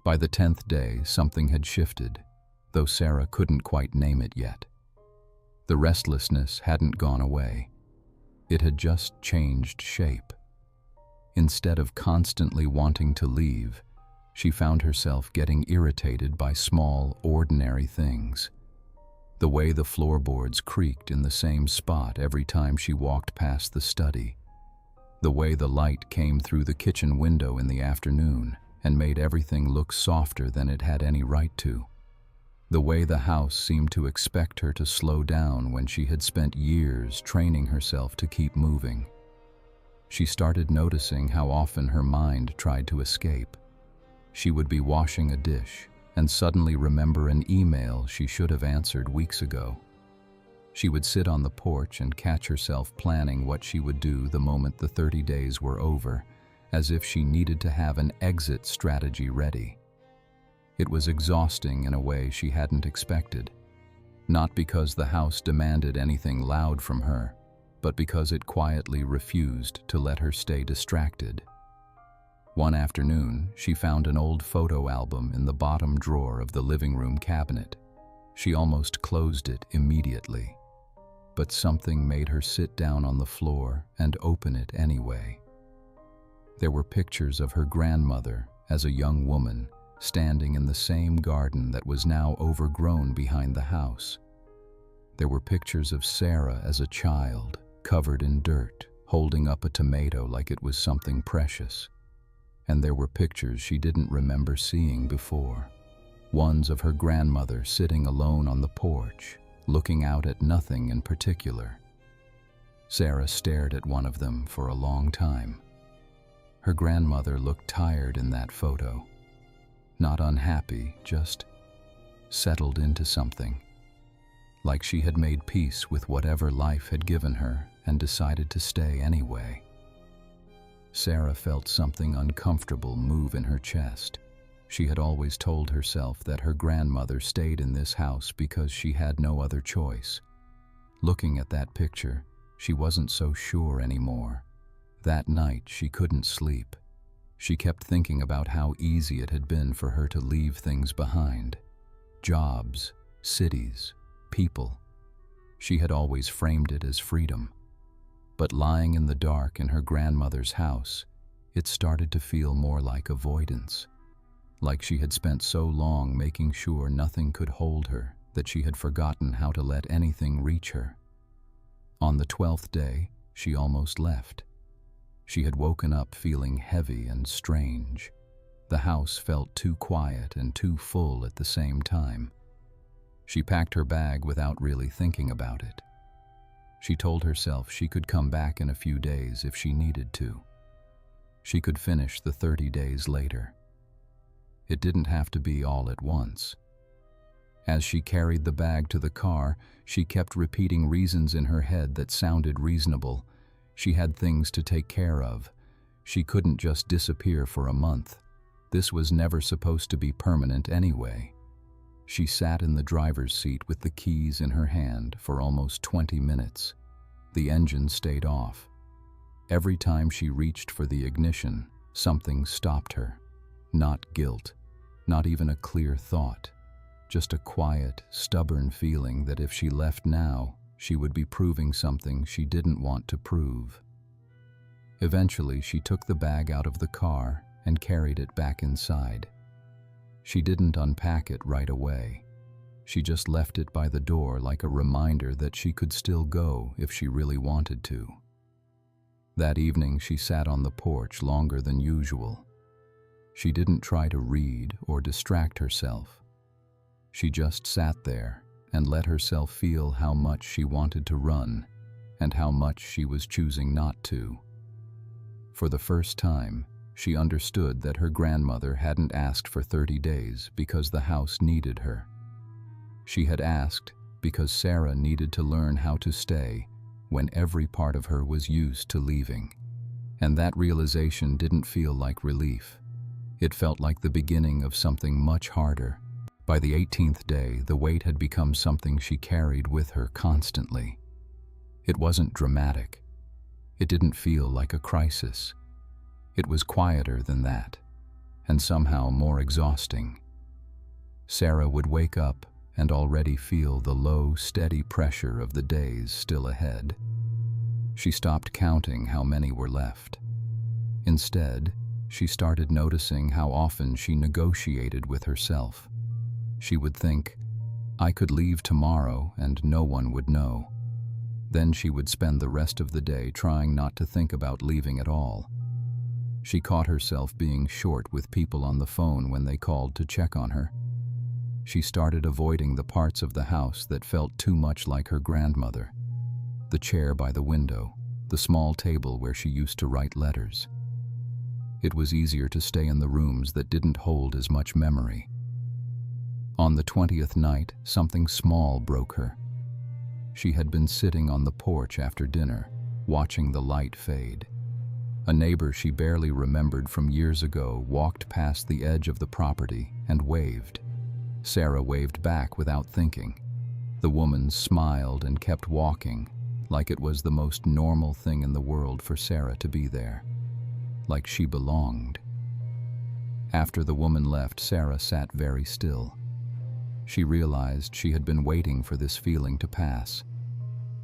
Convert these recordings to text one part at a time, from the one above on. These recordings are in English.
By the 10th day, something had shifted, though Sarah couldn't quite name it yet. The restlessness hadn't gone away. It had just changed shape. Instead of constantly wanting to leave, she found herself getting irritated by small, ordinary things. The way the floorboards creaked in the same spot every time she walked past the study. The way the light came through the kitchen window in the afternoon and made everything look softer than it had any right to. The way the house seemed to expect her to slow down when she had spent years training herself to keep moving. She started noticing how often her mind tried to escape. She would be washing a dish and suddenly remember an email she should have answered weeks ago. She would sit on the porch and catch herself planning what she would do the moment the 30 days were over, as if she needed to have an exit strategy ready. It was exhausting in a way she hadn't expected, not because the house demanded anything loud from her, but because it quietly refused to let her stay distracted. One afternoon, she found an old photo album in the bottom drawer of the living room cabinet. She almost closed it immediately, but something made her sit down on the floor and open it anyway. There were pictures of her grandmother as a young woman, standing in the same garden that was now overgrown behind the house. There were pictures of Sarah as a child, covered in dirt, holding up a tomato like it was something precious. And there were pictures she didn't remember seeing before. Ones of her grandmother sitting alone on the porch, looking out at nothing in particular. Sarah stared at one of them for a long time. Her grandmother looked tired in that photo. Not unhappy, just settled into something. Like she had made peace with whatever life had given her and decided to stay anyway. Sarah felt something uncomfortable move in her chest. She had always told herself that her grandmother stayed in this house because she had no other choice. Looking at that picture, she wasn't so sure anymore. That night, she couldn't sleep. She kept thinking about how easy it had been for her to leave things behind. Jobs, cities, people. She had always framed it as freedom. But lying in the dark in her grandmother's house, it started to feel more like avoidance. Like she had spent so long making sure nothing could hold her that she had forgotten how to let anything reach her. On the 12th day, she almost left. She had woken up feeling heavy and strange. The house felt too quiet and too full at the same time. She packed her bag without really thinking about it. She told herself she could come back in a few days if she needed to. She could finish the 30 days later. It didn't have to be all at once. As she carried the bag to the car, she kept repeating reasons in her head that sounded reasonable. She had things to take care of. She couldn't just disappear for a month. This was never supposed to be permanent anyway. She sat in the driver's seat with the keys in her hand for almost 20 minutes. The engine stayed off. Every time she reached for the ignition, something stopped her. Not guilt, not even a clear thought. Just a quiet, stubborn feeling that if she left now, she would be proving something she didn't want to prove. Eventually, she took the bag out of the car and carried it back inside. She didn't unpack it right away. She just left it by the door like a reminder that she could still go if she really wanted to. That evening, she sat on the porch longer than usual. She didn't try to read or distract herself. She just sat there and let herself feel how much she wanted to run and how much she was choosing not to. For the first time, she understood that her grandmother hadn't asked for 30 days because the house needed her. She had asked because Sarah needed to learn how to stay when every part of her was used to leaving. And that realization didn't feel like relief. It felt like the beginning of something much harder. By the 18th day, the weight had become something she carried with her constantly. It wasn't dramatic. It didn't feel like a crisis. It was quieter than that. and somehow more exhausting. Sarah would wake up and already feel the low, steady pressure of the days still ahead. She stopped counting how many were left. Instead, she started noticing how often she negotiated with herself. She would think, "I could leave tomorrow and no one would know." Then she would spend the rest of the day trying not to think about leaving at all. She caught herself being short with people on the phone when they called to check on her. She started avoiding the parts of the house that felt too much like her grandmother. The chair by the window, the small table where she used to write letters. It was easier to stay in the rooms that didn't hold as much memory. On the 20th night, something small broke her. She had been sitting on the porch after dinner, watching the light fade. A neighbor she barely remembered from years ago walked past the edge of the property and waved. Sarah waved back without thinking. The woman smiled and kept walking, like it was the most normal thing in the world for Sarah to be there. Like she belonged. After the woman left, Sarah sat very still. She realized she had been waiting for this feeling to pass.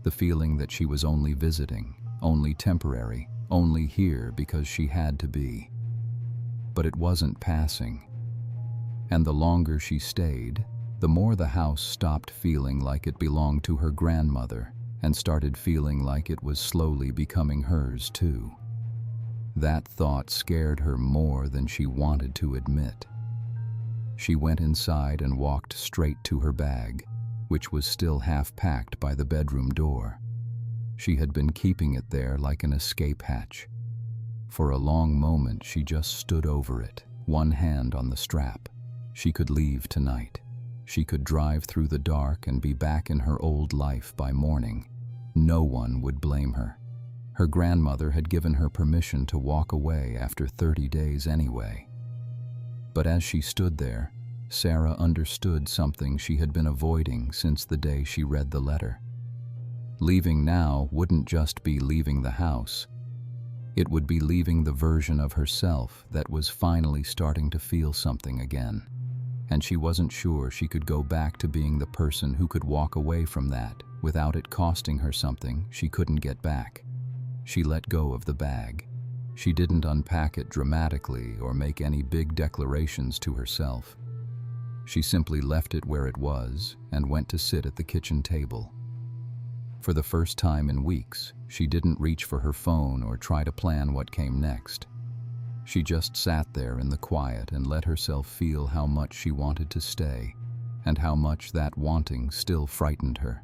The feeling that she was only visiting, only temporary, only here because she had to be. But it wasn't passing. And the longer she stayed, the more the house stopped feeling like it belonged to her grandmother and started feeling like it was slowly becoming hers too. That thought scared her more than she wanted to admit. She went inside and walked straight to her bag, which was still half packed by the bedroom door. She had been keeping it there like an escape hatch. For a long moment she just stood over it, one hand on the strap. She could leave tonight. She could drive through the dark and be back in her old life by morning. No one would blame her. Her grandmother had given her permission to walk away after 30 days anyway. But as she stood there, Sarah understood something she had been avoiding since the day she read the letter. Leaving now wouldn't just be leaving the house. It would be leaving the version of herself that was finally starting to feel something again. And she wasn't sure she could go back to being the person who could walk away from that without it costing her something she couldn't get back. She let go of the bag. She didn't unpack it dramatically or make any big declarations to herself. She simply left it where it was and went to sit at the kitchen table. For the first time in weeks, she didn't reach for her phone or try to plan what came next. She just sat there in the quiet and let herself feel how much she wanted to stay and how much that wanting still frightened her.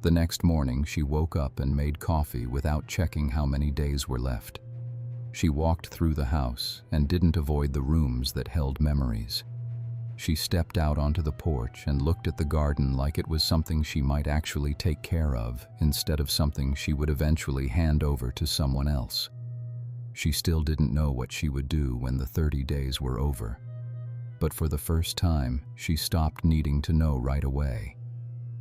The next morning, she woke up and made coffee without checking how many days were left. She walked through the house and didn't avoid the rooms that held memories. She stepped out onto the porch and looked at the garden like it was something she might actually take care of instead of something she would eventually hand over to someone else. She still didn't know what she would do when the 30 days were over. But for the first time, she stopped needing to know right away.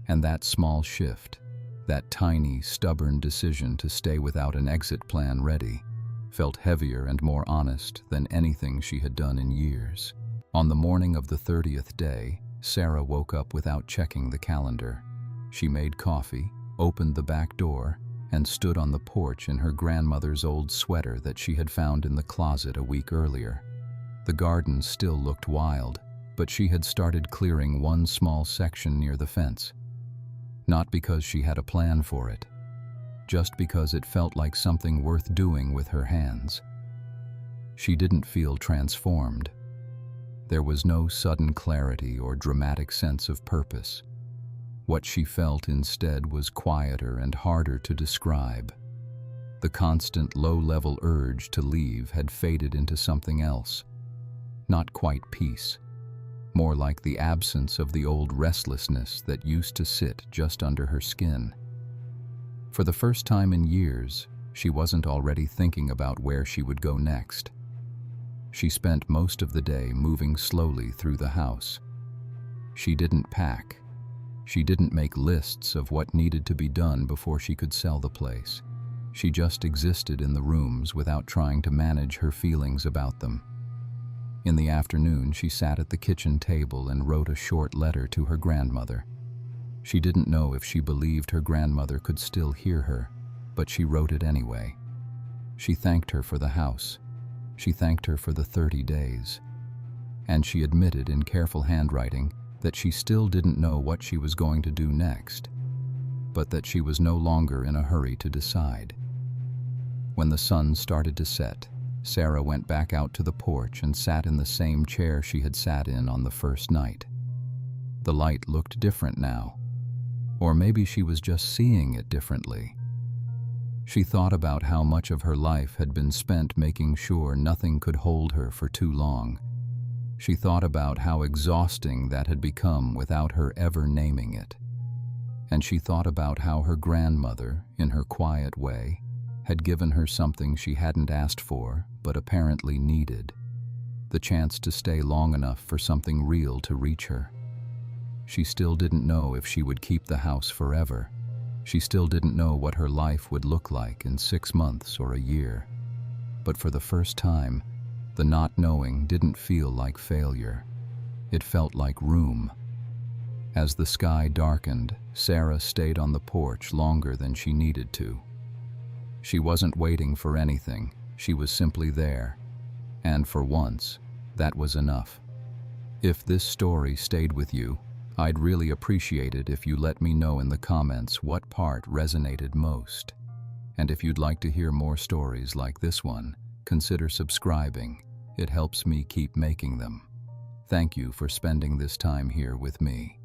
And that small shift, that tiny, stubborn decision to stay without an exit plan ready, felt heavier and more honest than anything she had done in years. On the morning of the 30th day, Sarah woke up without checking the calendar. She made coffee, opened the back door, and stood on the porch in her grandmother's old sweater that she had found in the closet a week earlier. The garden still looked wild, but she had started clearing one small section near the fence. Not because she had a plan for it, just because it felt like something worth doing with her hands. She didn't feel transformed. There was no sudden clarity or dramatic sense of purpose. What she felt instead was quieter and harder to describe. The constant low-level urge to leave had faded into something else. Not quite peace. More like the absence of the old restlessness that used to sit just under her skin. For the first time in years, she wasn't already thinking about where she would go next. She spent most of the day moving slowly through the house. She didn't pack. She didn't make lists of what needed to be done before she could sell the place. She just existed in the rooms without trying to manage her feelings about them. In the afternoon, she sat at the kitchen table and wrote a short letter to her grandmother. She didn't know if she believed her grandmother could still hear her, but she wrote it anyway. She thanked her for the house. She thanked her for the 30 days. And she admitted in careful handwriting that she still didn't know what she was going to do next, but that she was no longer in a hurry to decide. When the sun started to set, Sarah went back out to the porch and sat in the same chair she had sat in on the first night. The light looked different now, or maybe she was just seeing it differently. She thought about how much of her life had been spent making sure nothing could hold her for too long. She thought about how exhausting that had become without her ever naming it. And she thought about how her grandmother, in her quiet way, had given her something she hadn't asked for but apparently needed, the chance to stay long enough for something real to reach her. She still didn't know if she would keep the house forever. She still didn't know what her life would look like in 6 months or a year. But for the first time, the not knowing didn't feel like failure. It felt like room. As the sky darkened, Sarah stayed on the porch longer than she needed to. She wasn't waiting for anything. She was simply there. And for once, that was enough. If this story stayed with you, I'd really appreciate it if you let me know in the comments what part resonated most. And if you'd like to hear more stories like this one, consider subscribing. It helps me keep making them. Thank you for spending this time here with me.